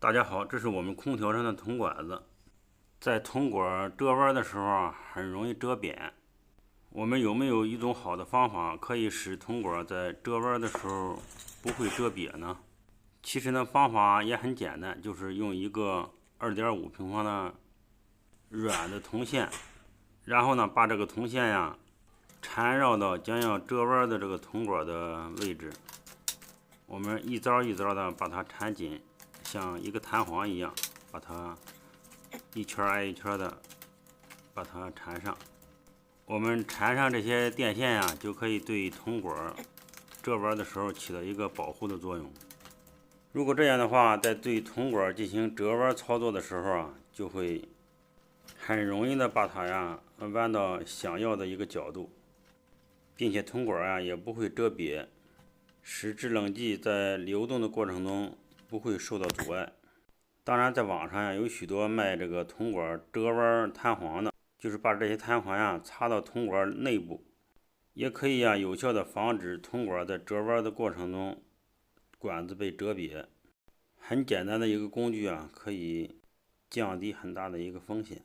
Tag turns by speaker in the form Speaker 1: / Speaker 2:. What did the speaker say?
Speaker 1: 大家好，这是我们空调上的铜管子，在铜管折弯的时候啊，很容易折扁。我们有没有一种好的方法，可以使铜管在折弯的时候不会折瘪呢？其实呢，方法也很简单，就是用一个2.5平方的软的铜线，然后呢，把这个铜线呀缠绕到将要折弯的这个铜管的位置，我们一遭一遭的把它缠紧。像一个弹簧一样，把它一圈挨一圈的把它缠上。我们缠上这些电线呀，就可以对铜管折弯的时候起到一个保护的作用。如果这样的话，在对铜管进行折弯操作的时候啊，就会很容易的把它呀弯到想要的一个角度，并且铜管啊也不会折瘪，使制冷剂在流动的过程中不会受到阻碍。当然，在网上呀有许多卖这个铜管折弯弹簧的，就是把这些弹簧呀插到铜管内部，也可以呀有效的防止铜管在折弯的过程中管子被折瘪。很简单的一个工具啊，可以降低很大的一个风险。